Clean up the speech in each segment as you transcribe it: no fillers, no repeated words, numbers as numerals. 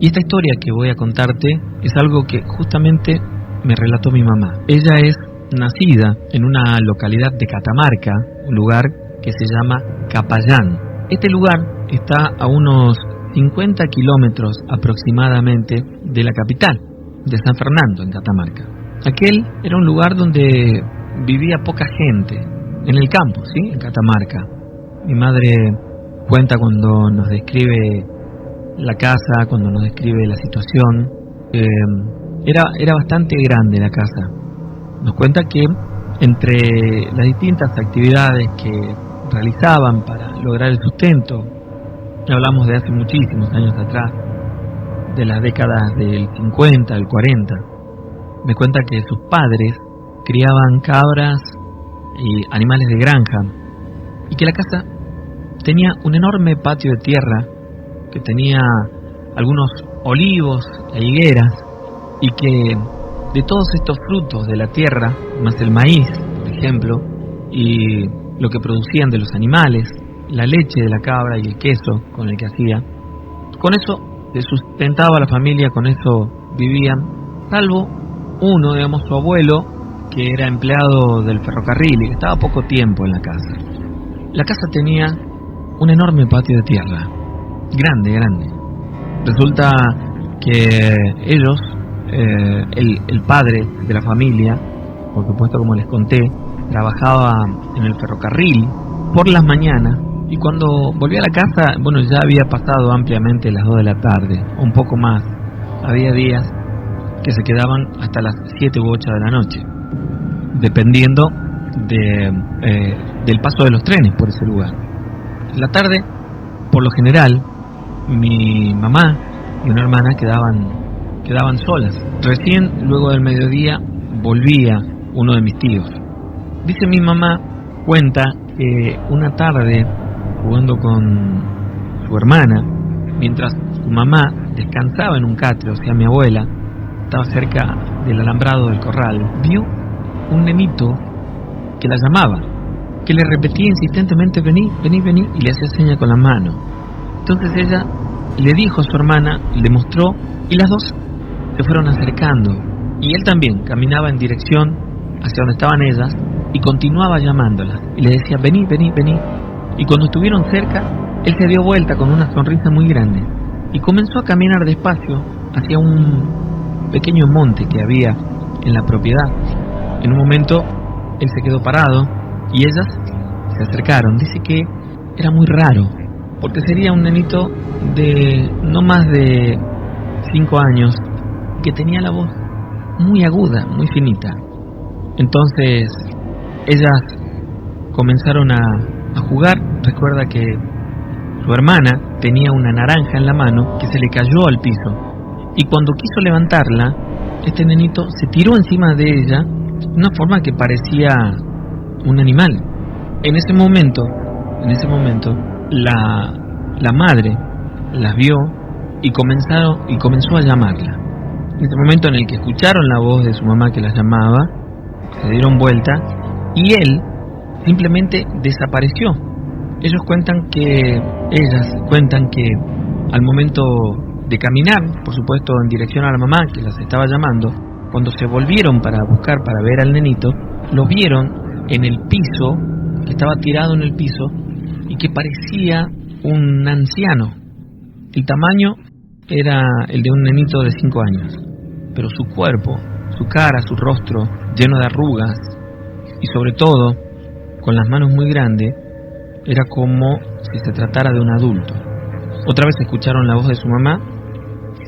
Y esta historia que voy a contarte es algo que justamente me relató mi mamá. Ella es nacida en una localidad de Catamarca, un lugar que se llama Capayán. Este lugar está a unos 50 kilómetros aproximadamente de la capital, de San Fernando, en Catamarca. Aquel era un lugar donde vivía poca gente, en el campo, ¿sí? En Catamarca. Mi madre cuenta cuando nos describe la casa, cuando nos describe la situación, era bastante grande la casa. Nos cuenta que entre las distintas actividades que realizaban para lograr el sustento, hablamos de hace muchísimos años atrás, de las décadas del 50, del 40, me cuenta que sus padres criaban cabras y animales de granja, y que la casa tenía un enorme patio de tierra, que tenía algunos olivos e higueras, y que de todos estos frutos de la tierra, más el maíz, por ejemplo, y lo que producían de los animales, la leche de la cabra y el queso con el que hacía, con eso se sustentaba la familia, con eso vivían, salvo uno, digamos, su abuelo, que era empleado del ferrocarril y que estaba poco tiempo en la casa. La casa tenía un enorme patio de tierra, grande. Resulta que ellos, el padre de la familia, por supuesto, como les conté, trabajaba en el ferrocarril por las mañanas, y cuando volvía a la casa, bueno, ya había pasado ampliamente las 2 de la tarde, o un poco más. Había días que se quedaban hasta las 7 u 8 de la noche, dependiendo del paso de los trenes por ese lugar. La tarde, por lo general, mi mamá y una hermana quedaban solas. Recién, luego del mediodía, volvía uno de mis tíos. Dice mi mamá, cuenta que una tarde, jugando con su hermana, mientras su mamá descansaba en un catre, o sea, mi abuela, estaba cerca del alambrado del corral, vio un nenito que la llamaba, que le repetía insistentemente, vení, y le hacía seña con la mano. Entonces ella le dijo a su hermana, le mostró, y las dos se fueron acercando, y él también caminaba en dirección hacia donde estaban ellas, y continuaba llamándolas, y le decía, vení, y cuando estuvieron cerca, él se dio vuelta con una sonrisa muy grande, y comenzó a caminar despacio hacia un pequeño monte que había en la propiedad. En un momento, él se quedó parado, y ellas se acercaron. Dice que era muy raro, porque sería un nenito de no más de 5 años, que tenía la voz muy aguda, muy finita. Entonces ellas comenzaron a jugar. Recuerda que su hermana tenía una naranja en la mano que se le cayó al piso, y cuando quiso levantarla, este nenito se tiró encima de ella de una forma que parecía un animal. En ese momento la madre las vio y comenzó a llamarla. En ese momento en el que escucharon la voz de su mamá que las llamaba, se dieron vuelta y él simplemente desapareció. Ellas cuentan que al momento de caminar, por supuesto en dirección a la mamá que las estaba llamando, cuando se volvieron para ver al nenito, lo vieron en el piso, que estaba tirado en el piso y que parecía un anciano. El tamaño era el de un nenito de 5 años, pero su cuerpo, su cara, su rostro lleno de arrugas y sobre todo con las manos muy grandes, era como si se tratara de un adulto. Otra vez escucharon la voz de su mamá,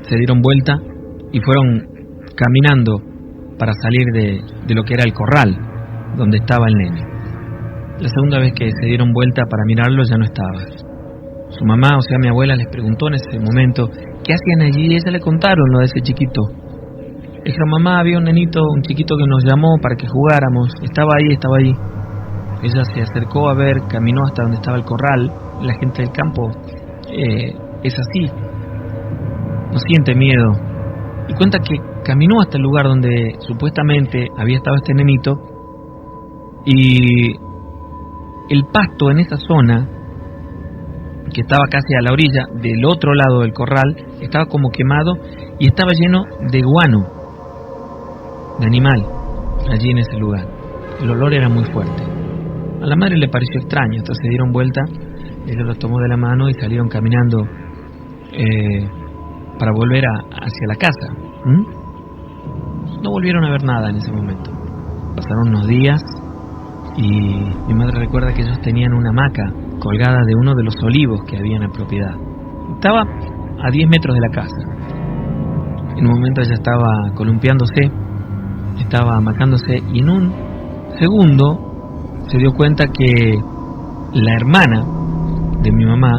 se dieron vuelta y fueron caminando para salir de lo que era el corral donde estaba el nene. La segunda vez que se dieron vuelta para mirarlo ya no estaba. Su mamá, o sea mi abuela, les preguntó en ese momento qué hacían allí, y ella le contaron lo de ese chiquito. Dijo, mamá, había un nenito, un chiquito que nos llamó para que jugáramos, estaba ahí. Ella se acercó a ver, caminó hasta donde estaba el corral. La gente del campo es así, no siente miedo. Y cuenta que caminó hasta el lugar donde supuestamente había estado este nenito, y el pasto en esa zona que estaba casi a la orilla, del otro lado del corral, estaba como quemado y estaba lleno de guano, de animal, allí en ese lugar. El olor era muy fuerte. A la madre le pareció extraño, entonces se dieron vuelta, ella los tomó de la mano y salieron caminando para volver hacia la casa. No volvieron a ver nada en ese momento. Pasaron unos días y mi madre recuerda que ellos tenían una hamaca colgada de uno de los olivos que había en la propiedad. Estaba a 10 metros de la casa. En un momento ella estaba columpiándose, estaba hamacándose y en un segundo se dio cuenta que la hermana de mi mamá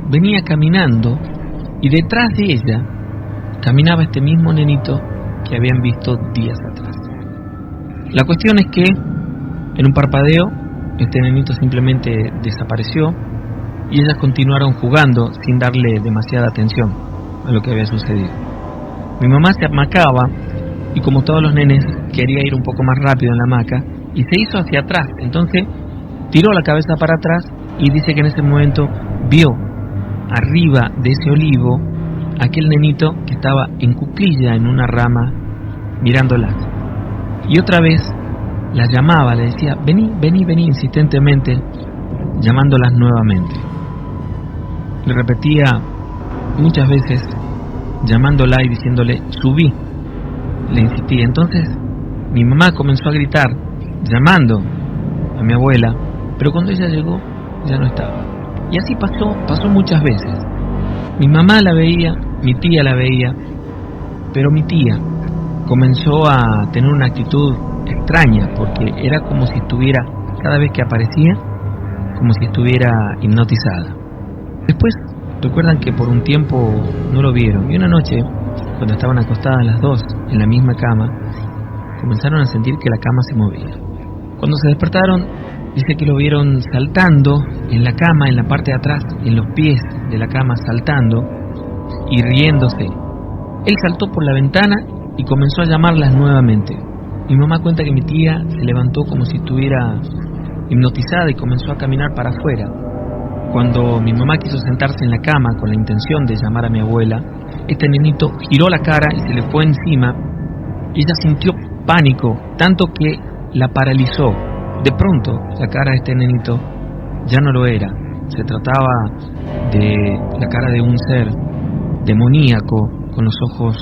venía caminando y detrás de ella caminaba este mismo nenito que habían visto días atrás. La cuestión es que en un parpadeo este nenito simplemente desapareció y ellas continuaron jugando sin darle demasiada atención a lo que había sucedido. Mi mamá se hamacaba y como todos los nenes quería ir un poco más rápido en la hamaca y se hizo hacia atrás, entonces tiró la cabeza para atrás y dice que en ese momento vio arriba de ese olivo aquel nenito que estaba en cuclilla en una rama mirándola. Y otra vez la llamaba, le decía, vení, vení, vení, insistentemente, llamándolas nuevamente. Le repetía muchas veces, llamándola y diciéndole, subí. Le insistía. Entonces mi mamá comenzó a gritar, llamando a mi abuela, pero cuando ella llegó, ya no estaba. Y así pasó muchas veces. Mi mamá la veía, mi tía la veía, pero mi tía comenzó a tener una actitud extraña, porque era como si estuviera, cada vez que aparecía, como si estuviera hipnotizada. Después, recuerdan que por un tiempo no lo vieron, y una noche, cuando estaban acostadas las dos en la misma cama, comenzaron a sentir que la cama se movía. Cuando se despertaron, dice que lo vieron saltando en la cama, en la parte de atrás, en los pies de la cama, saltando y riéndose. Él saltó por la ventana y comenzó a llamarlas nuevamente. Mi mamá cuenta que mi tía se levantó como si estuviera hipnotizada y comenzó a caminar para afuera. Cuando mi mamá quiso sentarse en la cama con la intención de llamar a mi abuela, este nenito giró la cara y se le fue encima. Ella sintió pánico, tanto que la paralizó. De pronto, la cara de este nenito ya no lo era. Se trataba de la cara de un ser demoníaco, con los ojos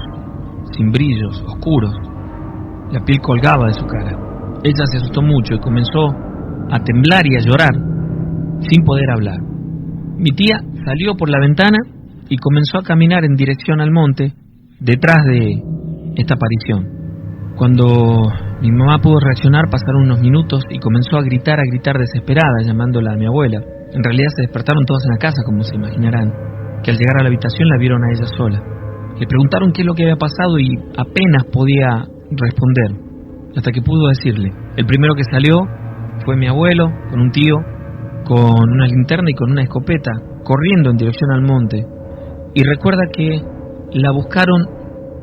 sin brillos, oscuros. La piel colgaba de su cara. Ella se asustó mucho y comenzó a temblar y a llorar, sin poder hablar. Mi tía salió por la ventana y comenzó a caminar en dirección al monte, detrás de esta aparición. Cuando mi mamá pudo reaccionar, pasaron unos minutos y comenzó a gritar desesperada, llamándola a mi abuela. En realidad se despertaron todos en la casa, como se imaginarán, que al llegar a la habitación la vieron a ella sola. Le preguntaron qué es lo que había pasado y apenas podía responder, hasta que pudo decirle. El primero que salió fue mi abuelo, con un tío, con una linterna y con una escopeta, corriendo en dirección al monte. Y recuerda que la buscaron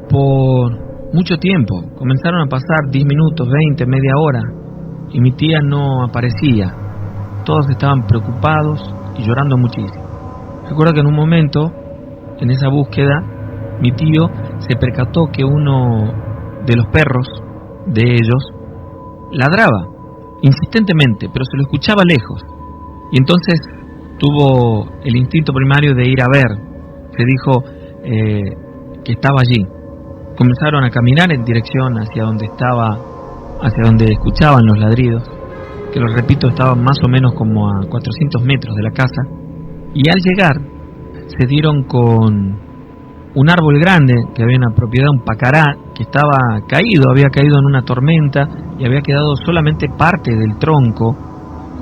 por mucho tiempo. Comenzaron a pasar 10 minutos, 20, media hora, y mi tía no aparecía. Todos estaban preocupados y llorando muchísimo. Recuerdo que en un momento, en esa búsqueda, mi tío se percató que uno de los perros de ellos ladraba insistentemente, pero se lo escuchaba lejos. Y entonces tuvo el instinto primario de ir a ver. Se dijo que estaba allí. Comenzaron a caminar en dirección hacia donde escuchaban los ladridos, que los repito, estaban más o menos como a 400 metros de la casa. Y al llegar se dieron con un árbol grande que había en la propiedad, un pacará, que estaba caído, había caído en una tormenta y había quedado solamente parte del tronco,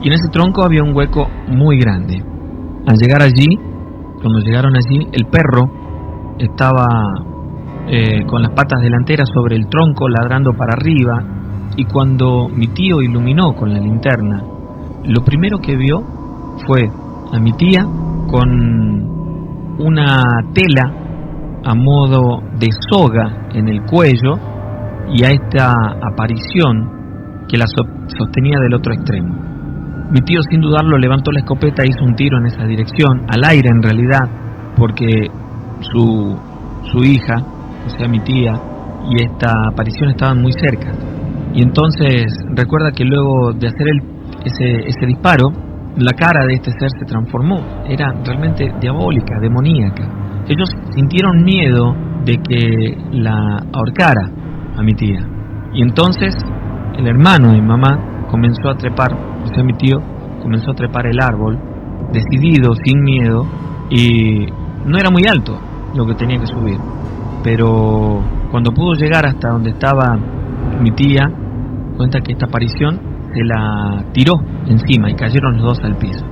y en ese tronco había un hueco muy grande. Al llegar allí, cuando llegaron allí, el perro estaba con las patas delanteras sobre el tronco, ladrando para arriba, y cuando mi tío iluminó con la linterna, lo primero que vio fue a mi tía con una tela a modo de soga en el cuello y a esta aparición que la sostenía del otro extremo. Mi tío, sin dudarlo, levantó la escopeta e hizo un tiro en esa dirección, al aire en realidad, porque su hija, o sea mi tía, y esta aparición estaban muy cerca. Y entonces recuerda que luego de hacer ese disparo, la cara de este ser se transformó, era realmente diabólica, demoníaca. Ellos sintieron miedo de que la ahorcara a mi tía. Y entonces el hermano de mi mamá comenzó a trepar, o sea mi tío comenzó a trepar el árbol, decidido, sin miedo, y no era muy alto lo que tenía que subir. Pero cuando pudo llegar hasta donde estaba mi tía, cuenta que esta aparición se la tiró encima y cayeron los dos al piso.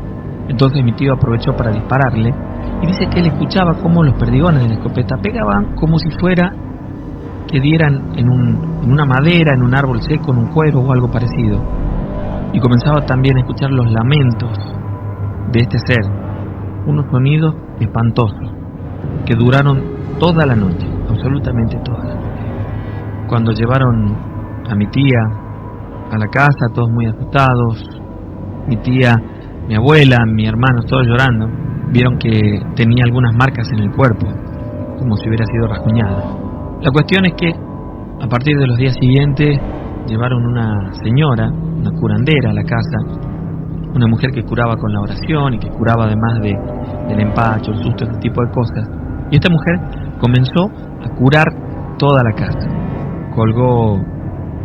Entonces mi tío aprovechó para dispararle y dice que él escuchaba cómo los perdigones de la escopeta pegaban como si fuera que dieran en una madera, en un árbol seco, en un cuero o algo parecido. Y comenzaba también a escuchar los lamentos de este ser, unos sonidos espantosos que duraron toda la noche, absolutamente toda la noche. Cuando llevaron a mi tía a la casa, todos muy asustados, mi tía, mi abuela, mi hermano, todos llorando, vieron que tenía algunas marcas en el cuerpo, como si hubiera sido rasguñada. La cuestión es que a partir de los días siguientes llevaron una señora, una curandera a la casa, una mujer que curaba con la oración y que curaba además del empacho, el susto, ese tipo de cosas. Y esta mujer comenzó a curar toda la casa. Colgó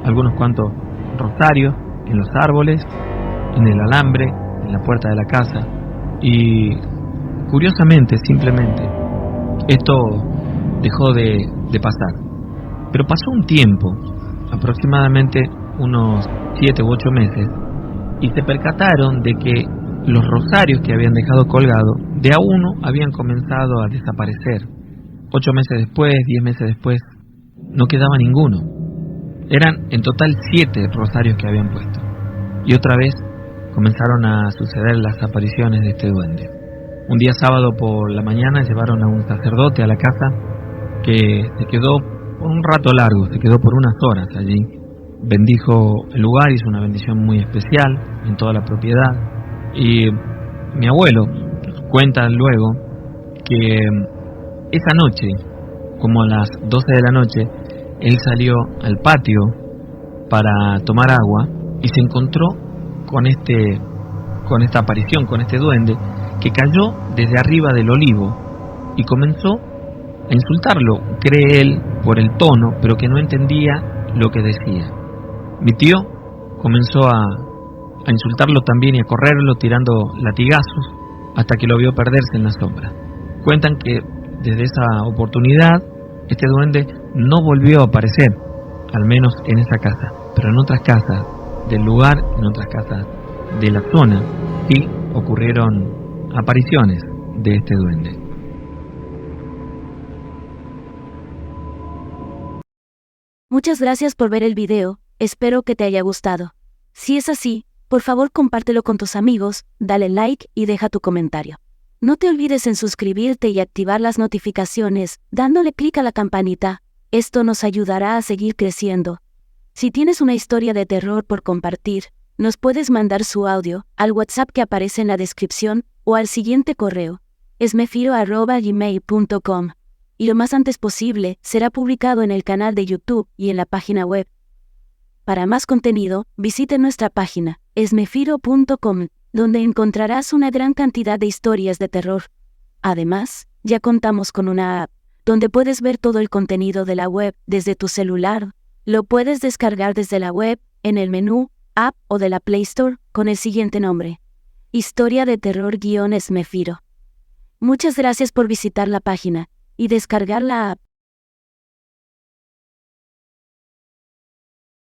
algunos cuantos rosarios en los árboles, en el alambre, en la puerta de la casa. Y curiosamente, simplemente, esto dejó de pasar. Pero pasó un tiempo, aproximadamente unos 7 u 8 meses, y se percataron de que los rosarios que habían dejado colgados, de a uno habían comenzado a desaparecer. 8 meses después, 10 meses después, no quedaba ninguno. Eran en total 7 rosarios que habían puesto. Y otra vez comenzaron a suceder las apariciones de este duende. Un día sábado por la mañana llevaron a un sacerdote a la casa que se quedó por un rato largo, se quedó por unas horas allí. Bendijo el lugar, hizo una bendición muy especial en toda la propiedad. Y mi abuelo cuenta luego que esa noche, como a las 12 de la noche, él salió al patio para tomar agua y se encontró con esta aparición, con este duende que cayó desde arriba del olivo y comenzó a insultarlo, cree él, por el tono, pero que no entendía lo que decía. Mi tío comenzó a insultarlo también y a correrlo tirando latigazos hasta que lo vio perderse en la sombra. Cuentan que desde esa oportunidad este duende no volvió a aparecer, al menos en esa casa, pero en otras casas del lugar, en otras casas de la zona, sí ocurrieron apariciones de este duende. Muchas gracias por ver el video, espero que te haya gustado. Si es así, por favor compártelo con tus amigos, dale like y deja tu comentario. No te olvides en suscribirte y activar las notificaciones, dándole clic a la campanita, esto nos ayudará a seguir creciendo. Si tienes una historia de terror por compartir, nos puedes mandar su audio al WhatsApp que aparece en la descripción o al siguiente correo, esmefiro@gmail.com. Y lo más antes posible, será publicado en el canal de YouTube y en la página web. Para más contenido, visite nuestra página, esmefiro.com, donde encontrarás una gran cantidad de historias de terror. Además, ya contamos con una app, donde puedes ver todo el contenido de la web desde tu celular. Lo puedes descargar desde la web, en el menú, App o de la Play Store, con el siguiente nombre: Historia de Terror-Esmefiro. Muchas gracias por visitar la página y descargar la app.